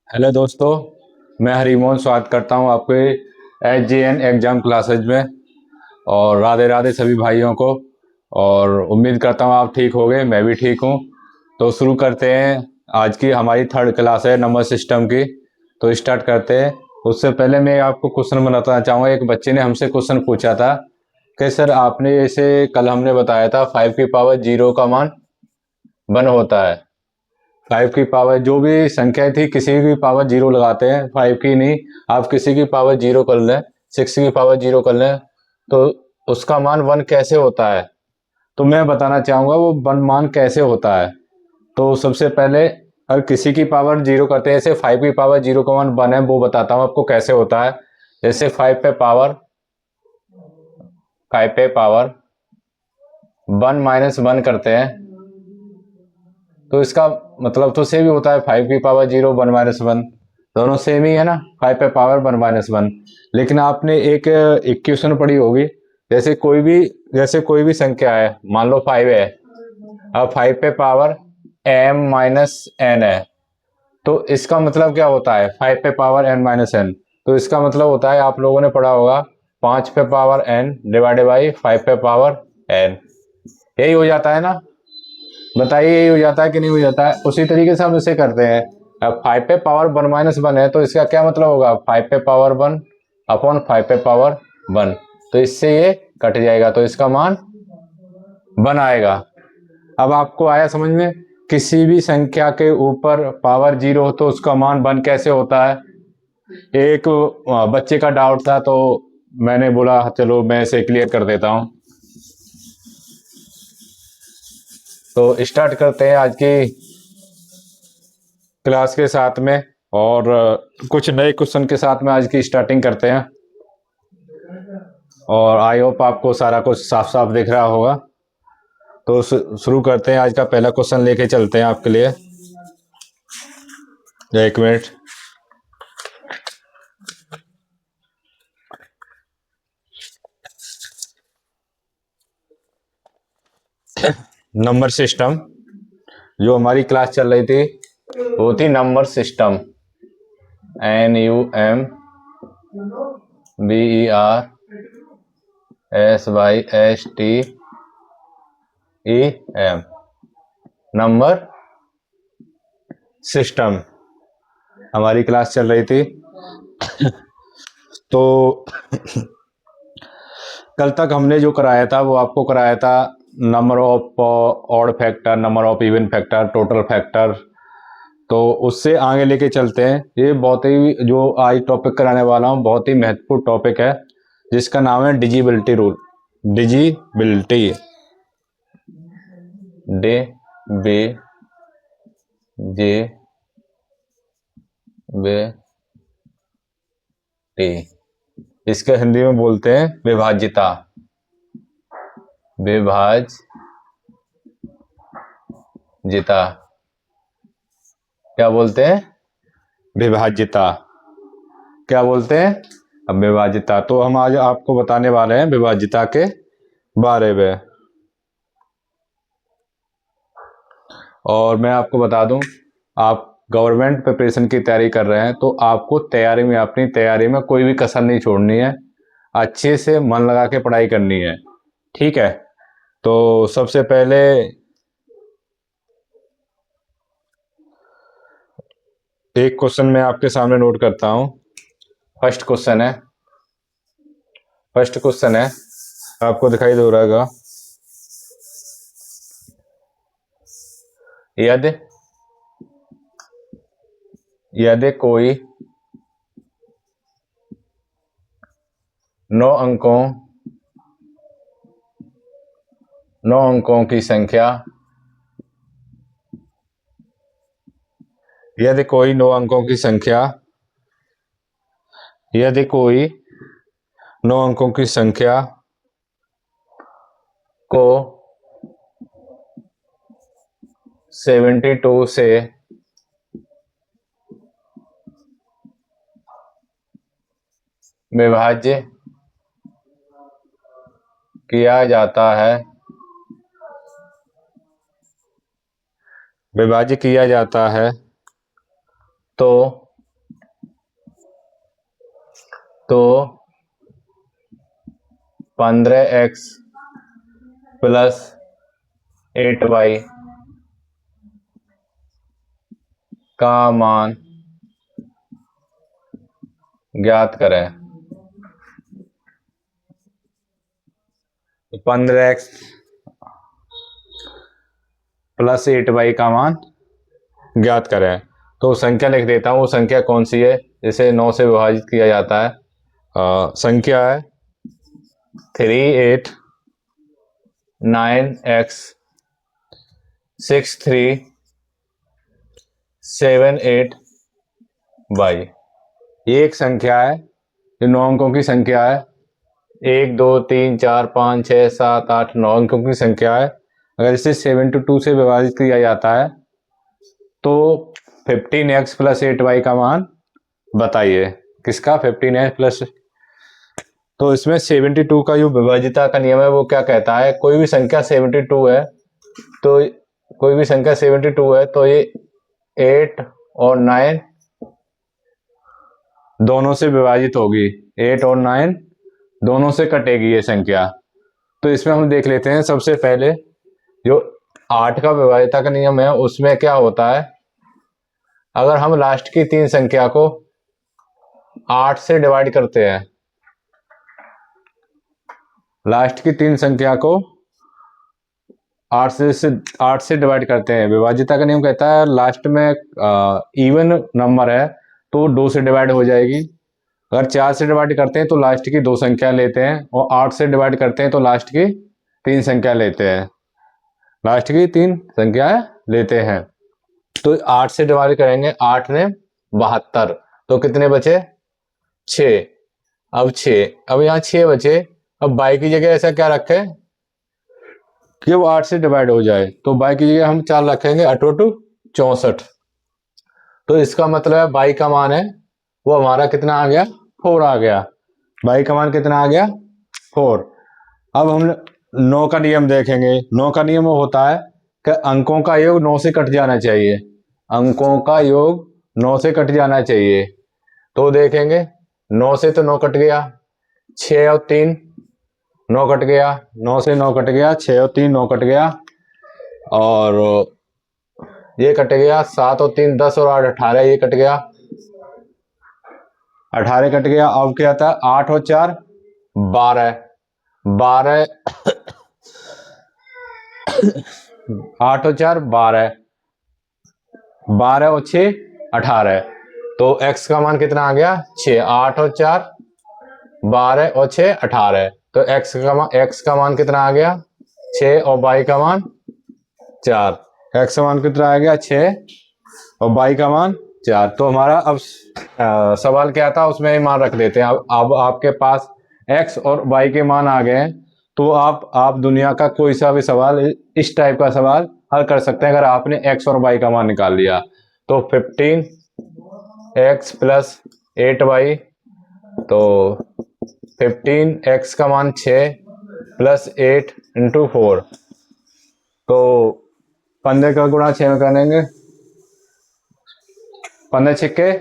Hello दोस्तों, मैं हरिमोहन स्वागत करता हूं आपके HJN एग्जाम क्लासेज में। और राधे राधे सभी भाइयों को। और उम्मीद करता हूं आप ठीक होंगे, मैं भी ठीक हूं। तो शुरू करते हैं। आज की हमारी थर्ड क्लास है नंबर सिस्टम की, तो स्टार्ट करते हैं। उससे पहले मैं आपको क्वेश्चन बताना चाहूँगा। एक बच्चे ने हमसे क्वेश्चन पूछा था कि सर आपने जैसे कल हमने बताया था 5 की पावर 0 का मान 1 होता है। 5 की पावर जो भी संख्या थी, किसी की पावर 0 लगाते हैं, 5 की नहीं। आप किसी की पावर 0 कर लें, 6 की पावर 0 कर लें, तो उसका मान 1 कैसे होता है। तो मैं बताना चाहूँगा वो 1 मान कैसे होता है। तो सबसे पहले अगर किसी की पावर 0 करते हैं, जैसे 5 की पावर 0 का मान 1 है, वो बताता हूँ आपको कैसे होता है। जैसे 5 पे पावर 1 माइनस 1 करते हैं, तो इसका मतलब तो सेम ही होता है। 5 की पावर 0 1 माइनस 1 दोनों सेम ही है ना। 5 पे पावर 1 माइनस 1। लेकिन आपने एक इक्वेशन पढ़ी होगी, जैसे कोई भी संख्या है, मान लो 5 है। अब 5 पे पावर m माइनस n है, तो इसका मतलब क्या होता है। 5 पे पावर n माइनस n, तो इसका मतलब होता है, आप लोगों ने पढ़ा होगा, 5 पे पावर n डिवाइडेड बाई 5 पे पावर n। यही हो जाता है ना। बताइए यही हो जाता है कि नहीं हो जाता है। उसी तरीके से हम इसे करते हैं। अब 5 पे पावर 1 माइनस 1 है, तो इसका क्या मतलब होगा, 5 पे पावर 1 अपॉन 5 पे पावर 1। तो इससे ये कट जाएगा, तो इसका मान 1 आएगा। अब आपको आया समझ में। किसी भी संख्या के ऊपर पावर 0 हो तो उसका मान 1 कैसे होता है। एक बच्चे का डाउट था, तो मैंने बोला चलो मैं इसे क्लियर कर देता हूं। तो स्टार्ट करते हैं आज की क्लास के साथ में। और कुछ नए क्वेश्चन के साथ में आज की स्टार्टिंग करते हैं। और आई होप आपको सारा कुछ साफ साफ दिख रहा होगा। तो शुरू करते हैं। आज का पहला क्वेश्चन लेके चलते हैं आपके लिए। एक मिनट। नंबर सिस्टम, जो हमारी क्लास चल रही थी वो थी number system. NUMBERSYSTEM, number system हमारी क्लास चल रही थी। तो कल तक हमने जो कराया था वो आपको कराया था number of odd factor, number of even factor, total factor. तो उससे आगे लेके चलते हैं। ये बहुत ही जो आज टॉपिक कराने वाला हूँ बहुत ही महत्वपूर्ण टॉपिक है, जिसका नाम है डिजिबिलिटी रूल। डिजिबिलिटी, डे बे जे बे टी, इसके हिंदी में बोलते हैं विभाज्यता। विभाज्यता क्या बोलते हैं, विभाज्यता क्या बोलते हैं, अब विभाज्यता। तो हम आज आपको बताने वाले हैं विभाज्यता के बारे में। और मैं आपको बता दूं, आप गवर्नमेंट प्रिपरेशन की तैयारी कर रहे हैं तो आपको तैयारी में, अपनी तैयारी में कोई भी कसर नहीं छोड़नी है। अच्छे से मन लगा के पढ़ाई करनी है, ठीक है। तो सबसे पहले एक क्वेश्चन मैं आपके सामने नोट करता हूं। फर्स्ट क्वेश्चन है, आपको दिखाई दे रहा होगा। यदि कोई 9 अंकों की संख्या, यदि कोई 9 अंकों की संख्या, यदि कोई 9 अंकों की संख्या को 72 से विभाज्य किया जाता है विभाजित किया जाता है तो 15x प्लस 8y का मान ज्ञात करें। 15x प्लस 8y का मान ज्ञात करें। तो संख्या लिख देता हूँ, वो संख्या कौन सी है, इसे 9 से विभाजित किया जाता है। संख्या है 3896 6378y। ये एक संख्या है, ये 9 अंकों की संख्या है। 1 2 3 4 5 6 7 8 9 अंकों की संख्या है। अगर इसे 72 से विभाजित किया जाता है तो 15x प्लस 8y का मान बताइए। किसका? 15x plus. तो इसमें 72 का जो विभाजिता का नियम है वो क्या कहता है, कोई भी संख्या 72 है तो ये 8 और 9 दोनों से विभाजित होगी। 8 और 9 दोनों से कटेगी ये संख्या। तो इसमें हम देख लेते हैं। सबसे पहले जो 8 का विभाजिता का नियम है उसमें क्या होता है, अगर हम लास्ट की 3 संख्या को 8 से डिवाइड करते हैं, लास्ट की 3 संख्या को 8 से डिवाइड करते हैं, विभाजिता का नियम कहता है लास्ट में इवन नंबर है तो 2 से डिवाइड हो जाएगी। अगर 4 से डिवाइड करते हैं तो लास्ट की 2 संख्या लेते हैं, और 8 से डिवाइड करते हैं तो लास्ट की 3 संख्या लेते हैं, लास्ट की 3 संख्या लेते हैं। तो 8 से डिवाइड करेंगे, 8 ने 72, तो कितने बचे? 6। अब 6, अब यहाँ 6 बचे। अब बाई की जगह ऐसा क्या रखें कि वो 8 से डिवाइड हो जाए, तो बाई की जगह हम 4 रखेंगे, 8 2 64। तो इसका मतलब है बाई का मान है वो हमारा कितना आ गया? 4 आ गया। बाई का मान कितना आ गया? 4। अब हम 9 का नियम देखेंगे। 9 का नियम वो होता है कि अंकों का योग 9 से कट जाना चाहिए, अंकों का योग 9 से कट जाना चाहिए। तो देखेंगे 9 से तो 9 कट गया, 6 और 3 9 कट गया, 9 से 9 कट गया, 6 और 3 9 कट गया, और ये कट गया, 7 और 3 10 और 8 18, ये कट गया, 18 कट गया। अब क्या था? 8 और 4 12, 12 8 और 4 12, 12 और 6 18। तो x का मान कितना आ गया? 6। 8 और 4 12 और 6 18। तो x का मान कितना आ गया? 6, और y का मान 4। x का मान कितना आ गया? 6, और y का मान 4। तो हमारा अब सवाल क्या था उसमें ही मान रख देते हैं। अब आपके पास x और y के मान आ गए हैं, तो आप दुनिया का कोई सा भी सवाल, इस टाइप का सवाल हल कर सकते हैं अगर आपने x और y का मान निकाल लिया। तो 15x प्लस 8y, तो 15x का मान 6 प्लस 8 इंटू 4, तो 15 का गुणा 6 में करेंगे, 15 छक्के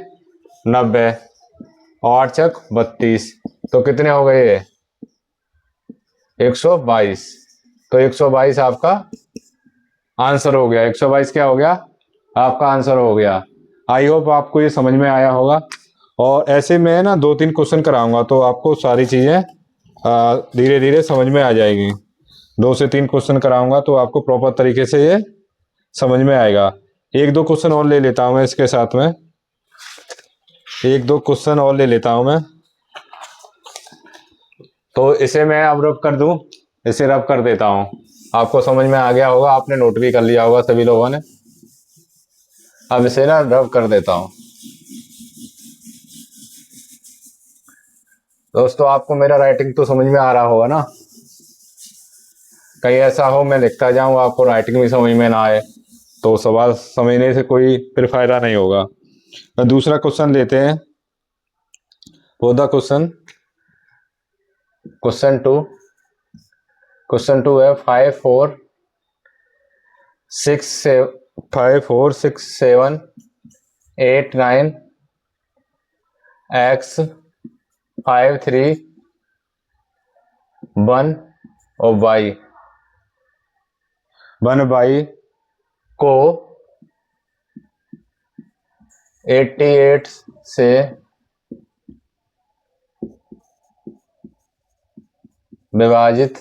90 और 8 छक 32, तो कितने हो गए ये? 122। तो 122 आपका आंसर हो गया। 122 क्या हो गया? आपका आंसर हो गया। आई होप आपको ये समझ में आया होगा। और ऐसे में ना 2-3 क्वेश्चन कराऊंगा तो आपको सारी चीज़ें धीरे धीरे समझ में आ जाएगी। 2 से 3 क्वेश्चन कराऊंगा तो आपको प्रॉपर तरीके से ये समझ में आएगा। 1-2 क्वेश्चन और ले लेता हूँ मैं इसके साथ में, 1-2 क्वेश्चन और ले लेता हूँ मैं। तो इसे मैं अब रब कर दूं, इसे रब कर देता हूं। आपको समझ में आ गया होगा, आपने नोट भी कर लिया होगा सभी लोगों ने। अब इसे ना रब कर देता हूं। दोस्तों आपको मेरा राइटिंग तो समझ में आ रहा होगा ना? कहीं ऐसा हो मैं लिखता जाऊं, आपको राइटिंग भी समझ में ना आए तो सवाल समझने से कोई फिर फायदा नहीं होगा। तो दूसरा क्वेश्चन लेते हैं। क्वेश्चन टू है 5 4 6 5 4 6 7 8 9 x 5 3 1 और y 1 को 88 से विभाजित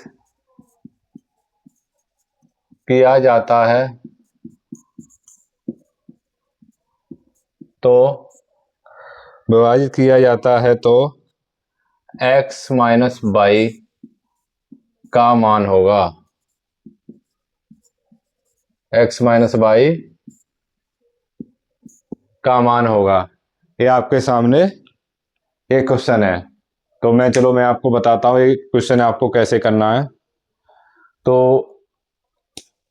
किया जाता है तो x माइनस y का मान होगा। x माइनस y का मान होगा। ये आपके सामने एक क्वेश्चन है, तो मैं आपको बताता हूँ ये क्वेश्चन आपको कैसे करना है। तो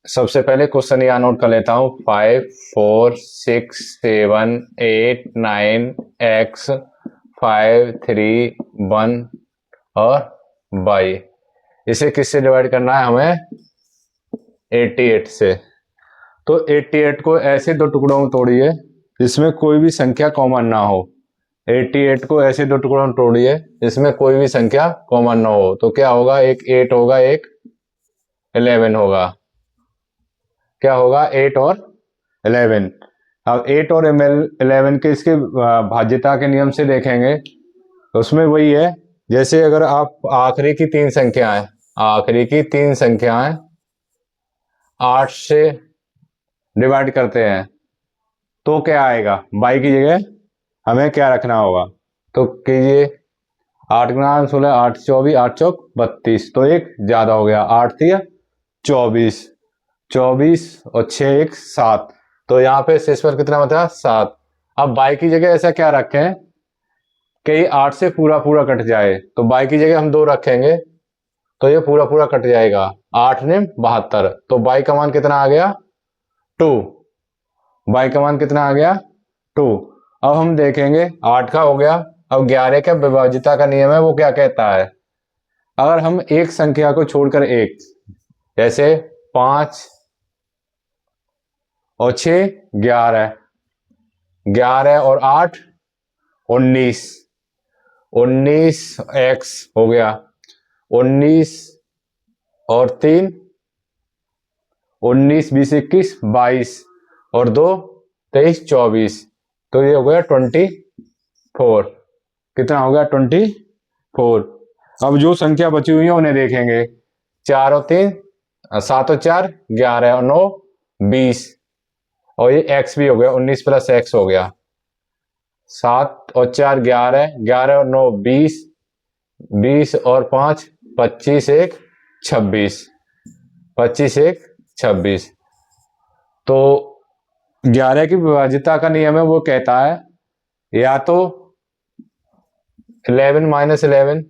सबसे पहले क्वेश्चन यहाँ नोट कर लेता हूँ। 5 4 6 7 8 9 x 5 3 1 और y। इसे किससे डिवाइड करना है हमें? 88 से। तो 88 को ऐसे दो टुकड़ों में तोड़िए जिसमें कोई भी संख्या कॉमन ना हो। 88 को ऐसे दो टुकड़ों में तोड़िए जिसमें कोई भी संख्या कॉमन ना हो। तो क्या होगा? एक 8 होगा, एक 11 होगा। क्या होगा? 8 और 11। अब 8 और 11 के इसके भाज्यता के नियम से देखेंगे तो उसमें वही है, जैसे अगर आप आखिरी की तीन संख्याएं 8 से डिवाइड करते हैं तो क्या आएगा? y की जगह हमें क्या रखना होगा? तो कीजिए 8 गुना 16 8 24 8 चौक 32। तो एक ज्यादा हो गया, 8 3 24 24 और 6 1 7। तो यहाँ पे शेषफल कितना बचा? 7। अब y की जगह ऐसा क्या रखें कि 8 से पूरा पूरा कट जाए। तो y की जगह हम 2 रखेंगे तो ये पूरा पूरा कट जाएगा। 8 ने 72। तो y का मान कितना आ गया? 2। y का मान कितना आ गया? 2। अब हम देखेंगे 8 का हो गया। अब 11 का विभाज्यता का नियम है, वो क्या कहता है? अगर हम एक संख्या को छोड़कर एक, जैसे 5 और 6 11, 11 और 8 19, 19 x हो गया, 19 और 3 19 20 21 22 और 2 23 24। तो ये हो गया 24। कितना हो गया? 24। अब जो संख्या बची हुई है उन्हें देखेंगे। 4 और 3 7 और 4 11 और 9 20 और ये x भी हो गया, 19 प्लस x हो गया। 7 और 4 11, 11 और 9 20, 20 और 5 25 1 26, 25 1 26। तो 11 की विभाज्यता का नियम है, वो कहता है या तो 11 माइनस 11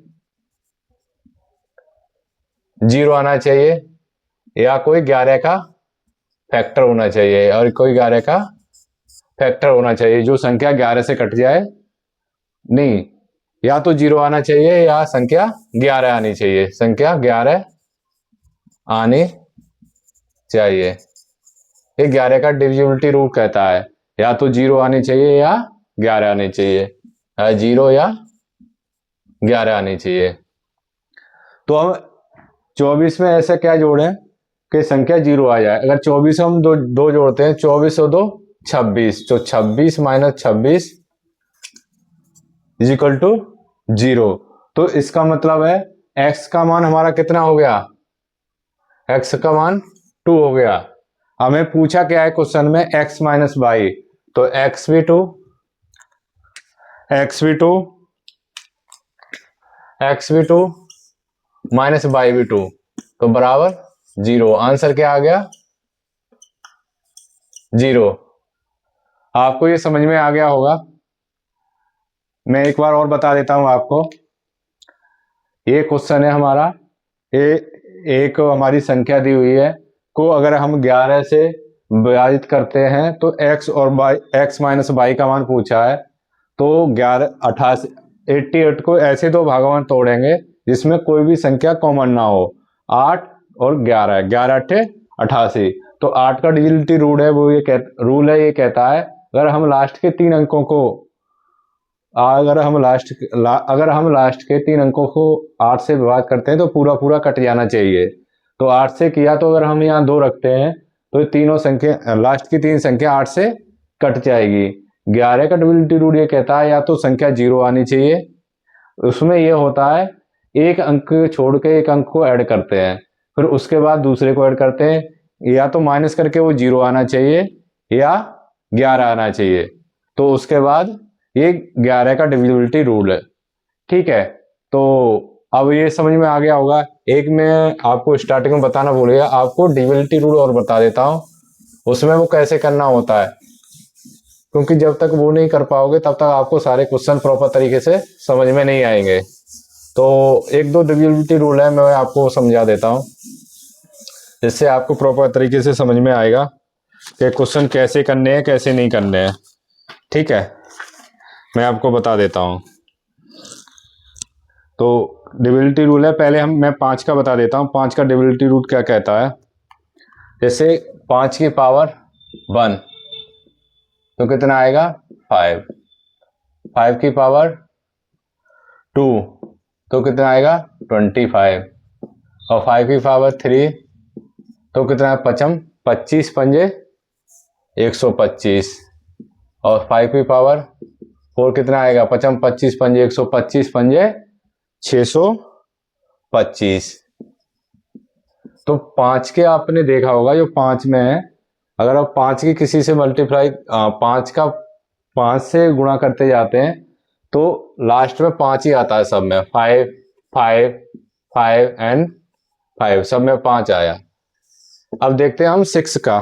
0 आना चाहिए, या कोई 11 का फैक्टर होना चाहिए, और कोई 11 का फैक्टर होना चाहिए जो संख्या 11 से कट जाए। नहीं, या तो 0 आना चाहिए या संख्या 11 आनी चाहिए। संख्या 11 आनी चाहिए। ये 11 का डिविजिबिलिटी रूल कहता है, या तो 0 आनी चाहिए या 11 आनी चाहिए, 0 या 11 आनी चाहिए। तो हम 24 में ऐसा क्या जोड़ें कि संख्या 0 आ जाए। अगर 24 हम दो जोड़ते हैं, 24 और 2 26। तो 26 माइनस 26 इज इक्वल टू 0। तो इसका मतलब है x का मान हमारा कितना हो गया? x का मान 2 हो गया। हमें पूछा क्या है क्वेश्चन में? x minus y. तो x भी 2 माइनस y भी 2, तो बराबर 0। आंसर क्या आ गया? 0। आपको ये समझ में आ गया होगा। मैं एक बार और बता देता हूं आपको। ये क्वेश्चन है हमारा, ये एक हमारी संख्या दी हुई है को अगर हम 11 से विभाजित करते हैं तो x और y, x माइनस वाई का मान पूछा है। तो 88 को ऐसे दो भागों में तोड़ेंगे जिसमें कोई भी संख्या कॉमन ना हो। 8 और 11, 11 8 88। तो 8 का डिविजिबिलिटी रूल है वो रूल है, ये कहता है अगर हम लास्ट के 3 अंकों को अगर हम लास्ट के 3 अंकों को 8 से विभाजित करते हैं तो पूरा पूरा कट जाना चाहिए। तो 8 से किया तो अगर हम यहाँ 2 रखते हैं तो ये तीनों संख्या लास्ट की 3 संख्या 8 से कट जाएगी। 11 का डिविजिबिलिटी रूल ये कहता है या तो संख्या 0 आनी चाहिए, उसमें ये होता है एक अंक छोड़ के एक अंक को ऐड करते हैं, फिर उसके बाद दूसरे को ऐड करते हैं, या तो माइनस करके वो 0 आना चाहिए या 11 आना चाहिए। तो उसके बाद ये 11 का डिविजिबिलिटी रूल है। ठीक है, तो अब ये समझ में आ गया होगा। एक मैं आपको स्टार्टिंग में बताना भूल गया, आपको डिविजिबिलिटी रूल और बता देता हूँ, उसमें वो कैसे करना होता है, क्योंकि जब तक वो नहीं कर पाओगे तब तक आपको सारे क्वेश्चन प्रॉपर तरीके से समझ में नहीं आएंगे। तो 1-2 डिविजिबिलिटी रूल है, मैं आपको समझा देता हूँ, जिससे आपको प्रॉपर तरीके से समझ में आएगा कि क्वेश्चन कैसे करने हैं कैसे नहीं करने हैं। ठीक है, मैं आपको बता देता हूँ। तो डिविजिबिलिटी रूल है, पहले मैं 5 का बता देता हूँ। 5 का डिविजिबिलिटी रूल क्या कहता है, जैसे 5 की पावर 1 तो कितना आएगा 5, 5 की पावर 2 तो कितना आएगा 25, और 5 की पावर 3 तो कितना है 25 पंजे 125, और 5 की पावर 4 कितना आएगा 25 पंजे 125 पंजे 625। तो 5 के आपने देखा होगा जो 5 में है, अगर आप 5 की किसी से मल्टीप्लाई 5 से गुणा करते जाते हैं तो लास्ट में 5 ही आता है सब में, 5 5 5 एंड 5 सब में 5 आया। अब देखते हैं हम 6 का।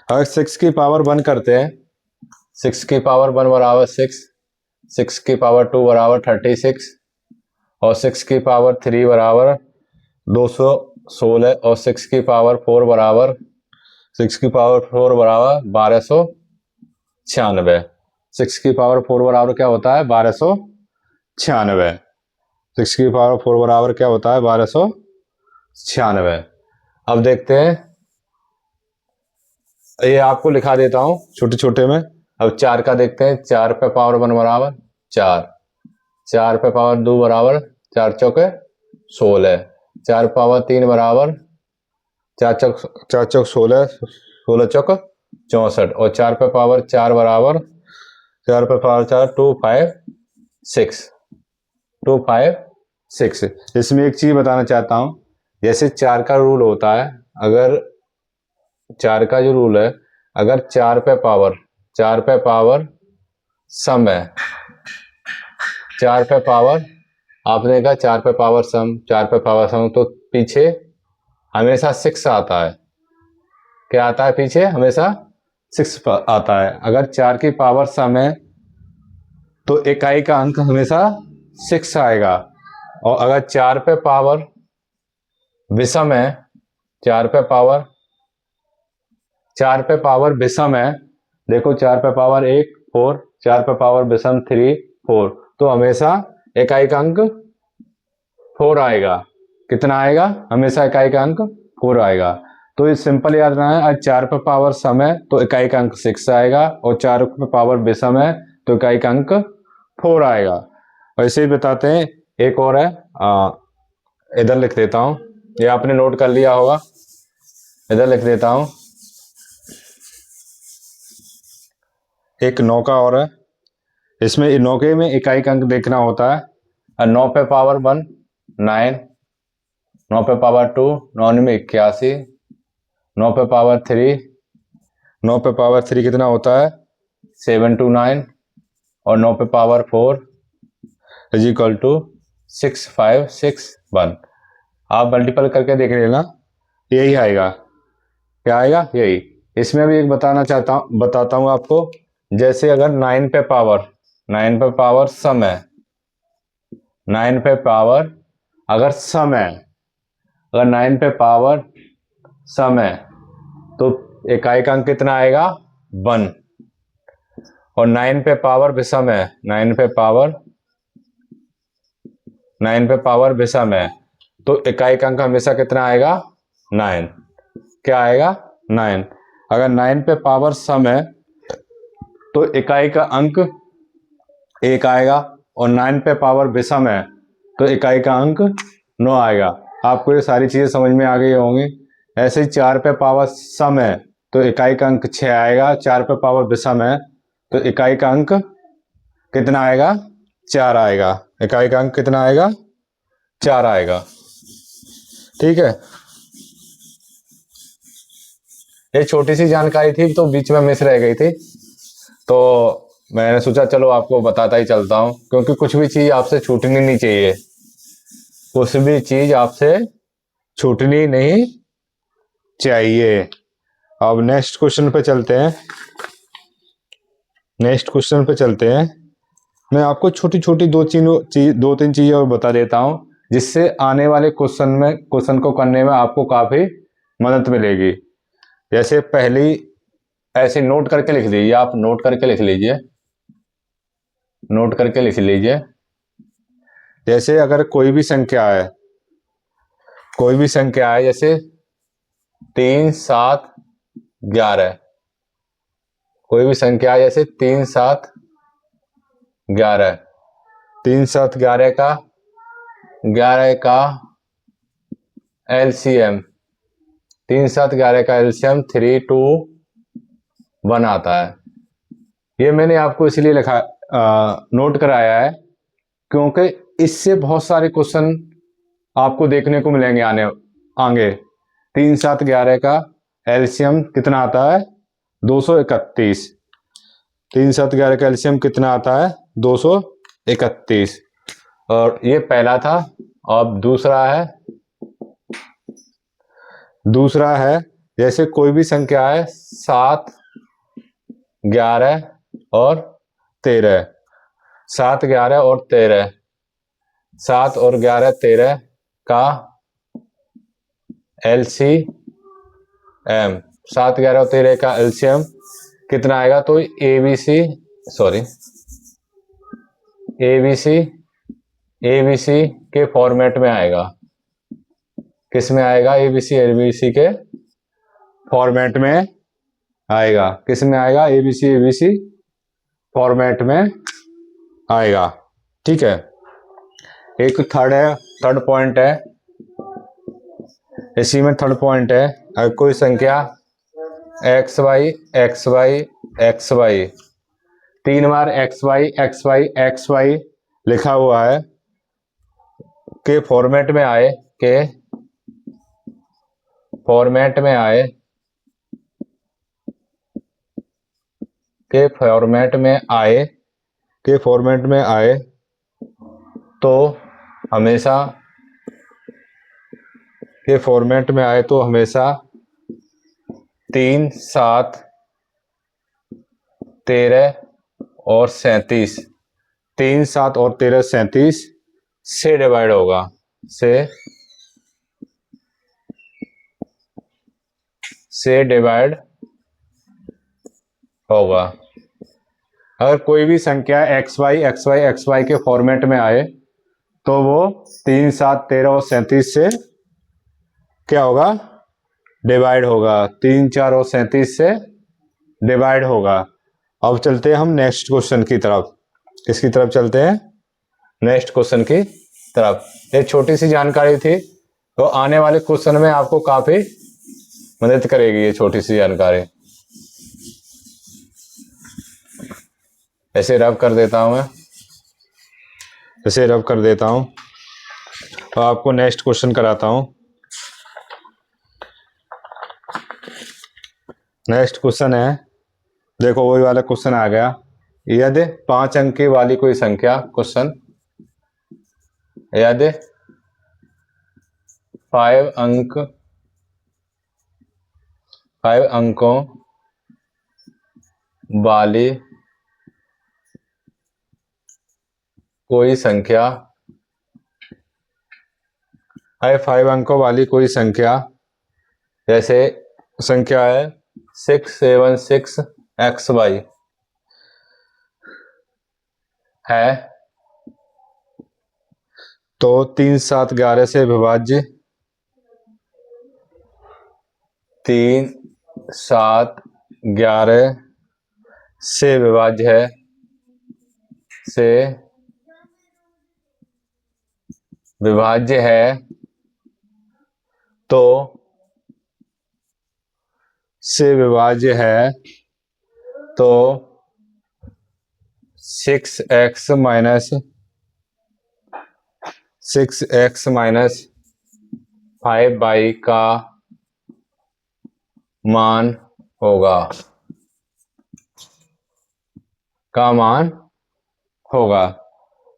अगर 6 की पावर 1 करते हैं, 6 की पावर 1 बराबर 6, 6 की पावर 2 बराबर 36, और 6 की पावर 3 बराबर 216, और 6 की पावर 4 बराबर 1296। 6 की पावर 4 बराबर क्या होता है 1296। 6 की पावर 4 बराबर क्या होता है 1296। अब देखते हैं, ये आपको लिखा देता हूं छोटे छोटे में। अब 4 का देखते हैं, 4 पे पावर 1 बराबर 4, 4 पे पावर 2 बराबर 4 चौके 16, 4 पावर 3 बराबर 4 चौक 16, 16 चौक 64, और 4 पे पावर 4 बराबर 4 पे पावर 4 256। इसमें एक चीज बताना चाहता हूं, जैसे 4 का रूल होता है, अगर 4 का जो रूल है, अगर 4 पे पावर सम है, 4 पे पावर आपने कहा 4 पे पावर सम, 4 पे पावर सम, तो पीछे हमेशा 6 आता है। क्या आता है पीछे हमेशा 6 आता है। अगर 4 की पावर सम है तो इकाई का अंक हमेशा 6 आएगा, और अगर 4 पे पावर विषम है, 4 पे पावर विषम है, देखो 4 पे पावर 1 4, 4 पे पावर विषम 3 4, तो हमेशा इकाई का अंक 4 आएगा। कितना आएगा, हमेशा इकाई का अंक 4 आएगा। तो ये सिंपल याद रखना है, आज 4 पे पावर सम है तो इकाई का अंक 6 आएगा, और 4 पे पावर विषम है तो इकाई का अंक 4 आएगा। वैसे ही बताते हैं, एक और है, इधर लिख देता हूं, ये आपने नोट कर लिया होगा, इधर लिख देता हूं। एक 9 का और है, इसमें 9 के में इकाई का अंक देखना होता है। 9 पे पावर 1 9, 9 पे पावर 2 9 में 81, 9 पे पावर 3, 9 पे पावर 3 कितना होता है 729, और 9 पे पावर 4 इज इक्वल टू 6561। आप मल्टीपल करके देख लेना, यही आएगा। क्या आएगा, यही। इसमें भी एक बताता हूं आपको, जैसे अगर 9 पे पावर सम है, 9 पे पावर अगर सम है, अगर 9 पे पावर सम है तो इकाई का अंक कितना आएगा 1, और 9 पे पावर विषम है, 9 पे पावर विषम है तो इकाई का अंक हमेशा कितना आएगा 9। क्या आएगा 9। अगर 9 पे पावर सम है तो इकाई का अंक 1 आएगा, और 9 पे पावर विषम है तो इकाई का अंक 9 आएगा। आपको ये सारी चीजें समझ में आ गई होंगी। ऐसे ही 4 पे पावर सम है तो इकाई का अंक 6 आएगा, 4 पे पावर विषम है तो इकाई का अंक कितना आएगा 4 आएगा। इकाई का अंक कितना आएगा 4 आएगा। ठीक है, ये छोटी सी जानकारी थी तो बीच में मिस रह गई थी, तो मैंने सोचा चलो आपको बताता ही चलता हूं, क्योंकि कुछ भी चीज आपसे छूटनी नहीं चाहिए, कुछ भी चीज आपसे छूटनी नहीं चाहिए। अब नेक्स्ट क्वेश्चन पे चलते हैं। मैं आपको छोटी छोटी दो तीन चीजें और बता देता हूं, जिससे आने वाले क्वेश्चन को करने में आपको काफी मदद मिलेगी। जैसे पहली ऐसे नोट करके लिख लीजिए, आप नोट करके लिख लीजिए। जैसे अगर कोई भी संख्या है जैसे 3 7 11, कोई भी संख्या है जैसे 3 7 11, 3 7 11 का एलसीएम 3 7 11 का एलसीएम 3 2 1 आता है। ये मैंने आपको इसलिए लिखा नोट कराया है क्योंकि इससे बहुत सारे क्वेश्चन आपको देखने को मिलेंगे आगे। 3 7 11 का एलसीएम कितना आता है 231। 3 7 11 का एलसीएम कितना आता है 231, और ये पहला था। अब दूसरा है जैसे कोई भी संख्या है 7 11 और 13, 7 11 और 13, 7 और 11 13 का एलसीएम 7 11 और 13 का एलसीएम कितना आएगा, तो एबीसी के फॉर्मेट में आएगा। किस में आएगा, एबीसी के फॉर्मेट में आएगा। किस में आएगा, एबीसी फॉर्मेट में आएगा। ठीक है, एक थर्ड पॉइंट है इसी में। थर्ड पॉइंट है, अगर कोई संख्या xy 3 बार xy लिखा हुआ है के फॉर्मेट में आए तो हमेशा 3 7 13 और 37 3 7 और 13 37 से डिवाइड होगा। से डिवाइड होगा। अगर कोई भी संख्या xy के फॉर्मेट में आए तो वो 3 7 13 और 37 से क्या होगा, डिवाइड होगा। 3 4 और 37 से डिवाइड होगा। अब चलते हैं हम नेक्स्ट क्वेश्चन की तरफ। किसकी तरफ चलते हैं, नेक्स्ट क्वेश्चन की तरफ। एक छोटी सी जानकारी थी तो आने वाले क्वेश्चन में आपको काफी मदद करेगी ये छोटी सी जानकारी। ऐसे रब कर देता हूं तो आपको नेक्स्ट क्वेश्चन कराता हूं। नेक्स्ट क्वेश्चन है, देखो वही वाला क्वेश्चन आ गया। यदि 5 अंक वाली कोई संख्या, क्वेश्चन यदि 5 अंकों वाली कोई संख्या 5 अंकों वाली कोई संख्या, जैसे संख्या है 676xy है, तो 3 7 11 से विभाज्य 3, 7, 11 से विभाज्य है, से विभाज्य है, तो से विभाज्य है तो 6x माइनस 5y का मान होगा,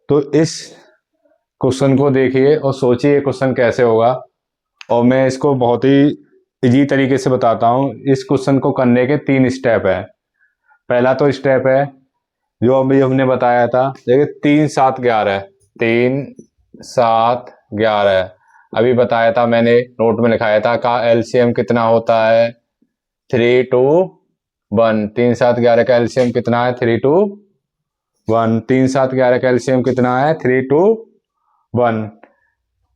तो इस क्वेश्चन को देखिए और सोचिए क्वेश्चन कैसे होगा, और मैं इसको बहुत ही इजी तरीके से बताता हूँ। इस क्वेश्चन को करने के 3 स्टेप है। पहला तो स्टेप है जो अभी हमने बताया था, देखिए 3, 7, 11, 3, 7, 11 अभी बताया था मैंने, नोट में लिखाया था का एलसीएम कितना होता है 3 to 1। 3, 7, 11 का एलसीएम कितना है 3 to 1। 3, 7, 11 का एलसीएम कितना है 3 to 1।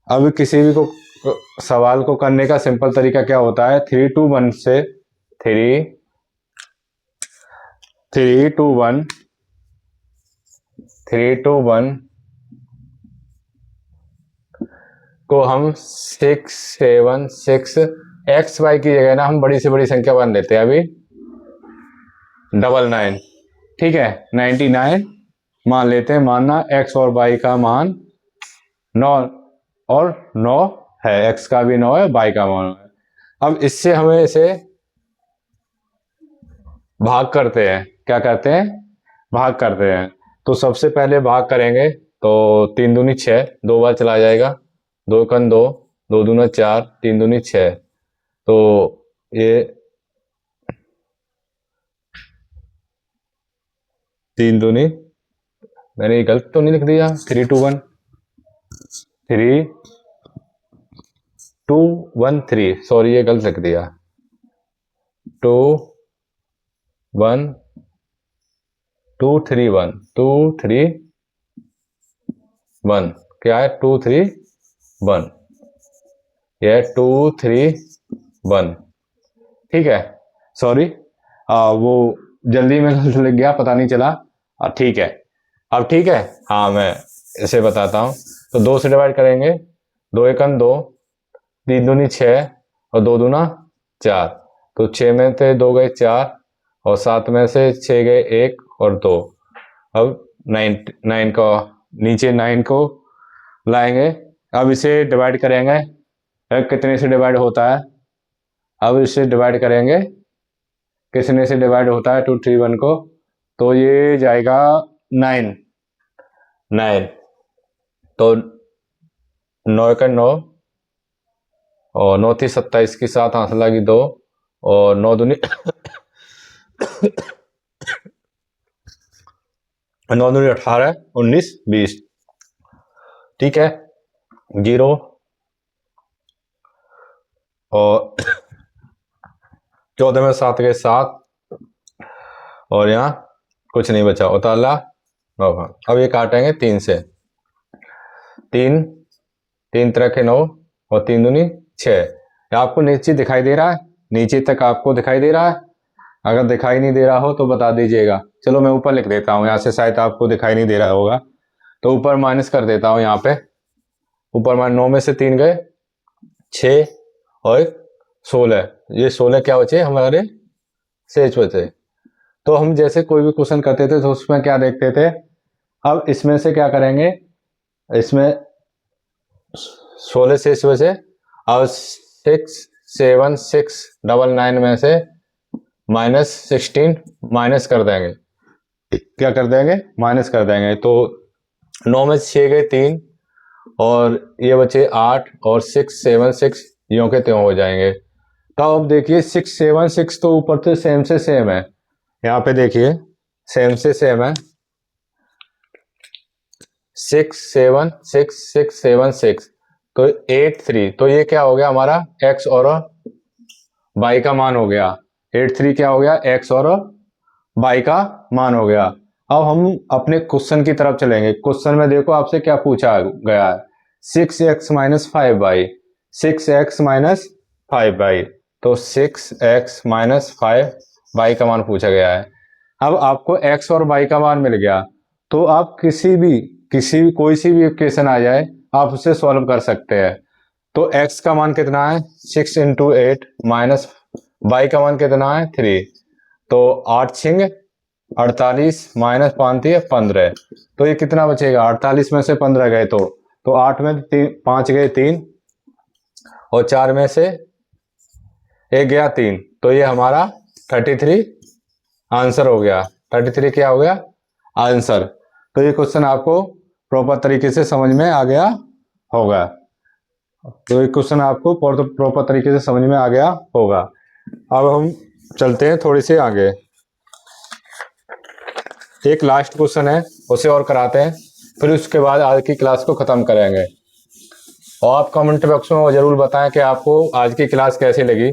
अब किसी भी को सवाल को करने का सिंपल तरीका क्या होता है, 3 to 1 से 3 to 1 को हम 6, 7, 6 एक्स वाई की जगह ना हम बड़ी से बड़ी संख्या मान लेते हैं। अभी 99, ठीक है, 99 मान लेते हैं। मानना एक्स और वाई का मान 9 और 9 है, एक्स का भी 9 है, वाई का मान है। अब इससे हमें इसे भाग करते हैं, क्या करते हैं, भाग करते हैं। तो सबसे पहले भाग करेंगे तो 3 दूनी 6, 2 बार चला जाएगा, 2 कन 2, 2 दूना 4, 3 दूनी 6, तो ये 3 दूनी, मैंने गलत तो नहीं लिख दिया, 3 to 1, 3 2 1 3, सॉरी ये गलत लिख दिया, 2 1 2 3 1 2 3 1, क्या है 2 3 1, यह 2 3 1, ठीक है, सॉरी वो जल्दी में गलत लिख गया, पता नहीं चला। ठीक है, अब ठीक है, हाँ मैं इसे बताता हूँ। तो 2 से डिवाइड करेंगे, 2 एकम 2, 3 दूनी 6 और 2 दूना 4, तो 6 में से 2 गए 4 और 7 में से 6 गए 1 और 2। अब 9 को नीचे 9 को लाएंगे, अब इसे डिवाइड करेंगे, कितने से डिवाइड होता है, अब इसे डिवाइड करेंगे, कितने से डिवाइड होता है 2 3 1 को, तो ये जाएगा 9, तो 9 का 9 और 9 थी 27 की 7 हाथ लगी 2 और 9 दूनी 9 दूनी 18, 19, 20, ठीक है, 0 और 14 में 7 गए 7 और यहाँ कुछ नहीं बचा, उतारला 9। अब ये काटेंगे 3 से, 3 तरह के 9 और 3 दूनी 6। आपको नीचे दिखाई दे रहा है, नीचे तक आपको दिखाई दे रहा है, अगर दिखाई नहीं दे रहा हो तो बता दीजिएगा। चलो मैं ऊपर लिख देता हूँ, यहाँ से शायद आपको दिखाई नहीं दे रहा होगा, तो ऊपर माइनस कर देता हूँ। यहाँ पे ऊपर माइनस 9 में से 3 गए 6 और 16, ये 16 क्या बचे हमारे शेष बचे। तो हम जैसे कोई भी क्वेश्चन करते थे तो उसमें क्या देखते थे, अब इसमें से क्या करेंगे, इसमें 16 शेष बचे और 6 7 6 9 9 में से -16 माइनस कर देंगे, क्या कर देंगे, माइनस कर देंगे। तो 9 में 6 गए 3 और ये बचे 8 और 6 7 6 यों के त्यों हो जाएंगे। तो अब देखिए 6 7 6 तो ऊपर से सेम है, यहाँ पे देखिए सेम से सेम है, 6 7 6 6 7 6, तो 8 3, तो ये क्या हो गया हमारा x और y का मान हो गया। 8 3 क्या हो गया, x और y का मान हो गया। अब हम अपने क्वेश्चन की तरफ चलेंगे। क्वेश्चन में देखो आपसे क्या पूछा गया है, 6x - 5y, 6x - 5y। तो 6x माइनस 5y का मान पूछा गया है। अब आपको x और y का मान मिल गया, तो आप कोई सी भी इक्वेशन आ जाए आप उसे सॉल्व कर सकते हैं। तो x का मान कितना है 6 इंटू 8 माइनस y का मान कितना है 3, तो 8 छिंग 48 माइनस 5 15, तो ये कितना बचेगा 48 में से 15 गए तो 8 में 5 गए 3 और 4 में से 1 गया 3, तो ये हमारा 33 आंसर हो गया। 33 क्या हो गया आंसर। तो ये क्वेश्चन आपको प्रॉपर तरीके से समझ में आ गया होगा। तो ये क्वेश्चन आपको प्रॉपर तरीके से समझ में आ गया होगा। अब हम चलते हैं थोड़ी सी आगे, एक लास्ट क्वेश्चन है उसे और कराते हैं, फिर उसके बाद आज की क्लास को खत्म करेंगे। और आप कमेंट बॉक्स में जरूर बताएं कि आपको आज की क्लास कैसी लगी,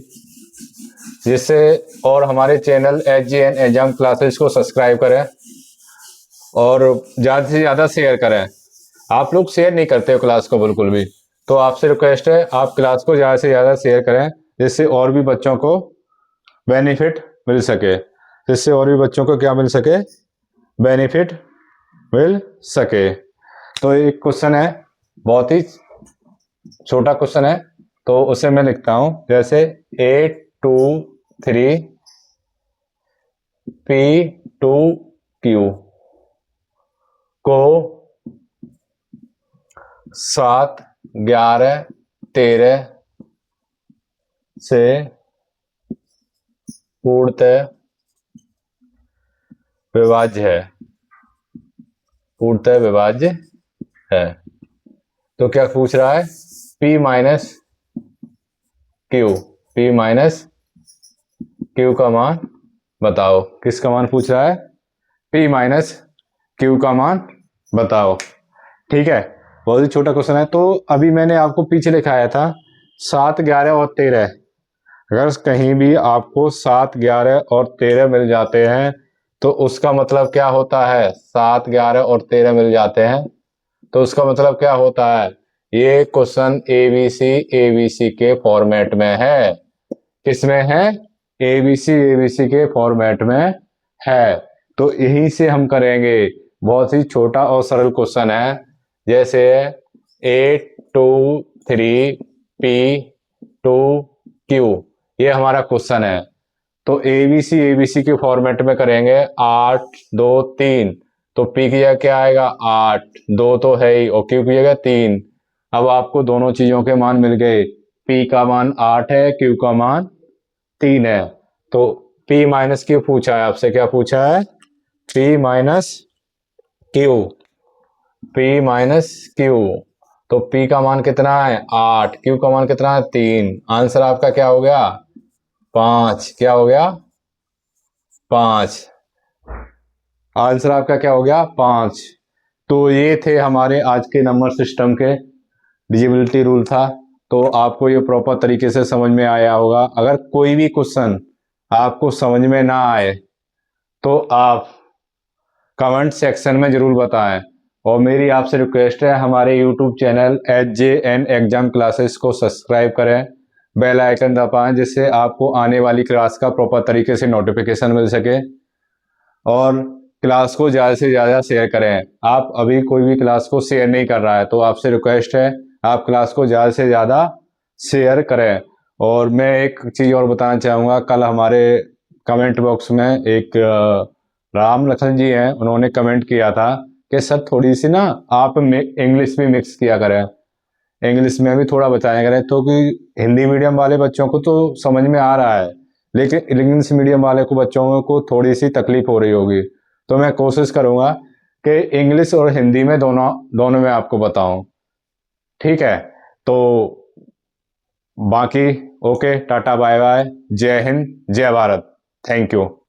जिससे और हमारे चैनल HJN एग्जाम क्लासेस को सब्सक्राइब करें और ज़्यादा से ज़्यादा शेयर करें। आप लोग शेयर नहीं करते हो क्लास को बिल्कुल भी, तो आपसे रिक्वेस्ट है आप क्लास को ज़्यादा से ज़्यादा शेयर करें, जिससे और भी बच्चों को बेनिफिट मिल सके, जिससे और भी बच्चों को क्या मिल सके बेनिफिट मिल सके। तो एक क्वेश्चन है, बहुत ही छोटा क्वेश्चन है, तो उसे मैं लिखता हूं जैसे 8 2 3 P2Q को 7 11 13 से पूर्णतः विभाज्य है, पूर्णतः विभाज्य है। तो क्या पूछ रहा है P माइनस Q का मान बताओ। किसका मान पूछ रहा है P माइनस Q का मान बताओ। ठीक है, बहुत ही छोटा क्वेश्चन है। तो अभी मैंने आपको पीछे लिखाया था 7 11 और 13, अगर कहीं भी आपको 7 11 और 13 मिल जाते हैं तो उसका मतलब क्या होता है 7 11 और 13 मिल जाते हैं तो उसका मतलब क्या होता है, ये क्वेश्चन ABC के फॉर्मेट में है। किसमें है ABC के फॉर्मेट में है। तो यही से हम करेंगे, बहुत ही छोटा और सरल क्वेश्चन है, जैसे 8 2 3 P2Q ये हमारा क्वेश्चन है। तो ABC के फॉर्मेट में करेंगे 8 2 3, तो P की जगह क्या आएगा 8, 2 तो है ही और Q की जगह 3। अब आपको दोनों चीजों के मान मिल गए, P का मान 8 है, Q का मान 3 है। तो P माइनस Q पूछा है आपसे, क्या पूछा है P माइनस Q, तो P का मान कितना है 8, Q का मान कितना है 3, आंसर आपका क्या हो गया 5। क्या हो गया 5, आंसर आपका क्या हो गया 5। तो ये थे हमारे आज के नंबर सिस्टम के डिविजिबिलिटी रूल था। तो आपको ये प्रॉपर तरीके से समझ में आया होगा। अगर कोई भी क्वेश्चन आपको समझ में ना आए तो आप कमेंट सेक्शन में जरूर बताएं। और मेरी आपसे रिक्वेस्ट है हमारे YouTube channel HJN exam classes को सब्सक्राइब करें, बेल आइकन दबाएं, जिससे आपको आने वाली क्लास का प्रॉपर तरीके से नोटिफिकेशन मिल सके। और क्लास को ज़्यादा से ज़्यादा शेयर करें। आप अभी कोई भी क्लास को शेयर नहीं कर रहा है, तो आपसे रिक्वेस्ट है आप क्लास को ज़्यादा से ज़्यादा शेयर करें। और मैं एक चीज़ और बताना चाहूँगा, कल हमारे कमेंट बॉक्स में एक राम लखन जी हैं, उन्होंने कमेंट किया था कि सर थोड़ी सी ना आप इंग्लिश भी मिक्स किया करें, इंग्लिश में भी थोड़ा बताया करें, तो कि हिंदी मीडियम वाले बच्चों को तो समझ में आ रहा है, लेकिन इंग्लिश मीडियम वाले को बच्चों को थोड़ी सी तकलीफ हो रही होगी। तो मैं कोशिश करूँगा कि इंग्लिश और हिंदी में दोनों में आपको बताऊं। ठीक है, तो बाकी ओके, टाटा बाय बाय, जय हिंद जय भारत, थैंक यू।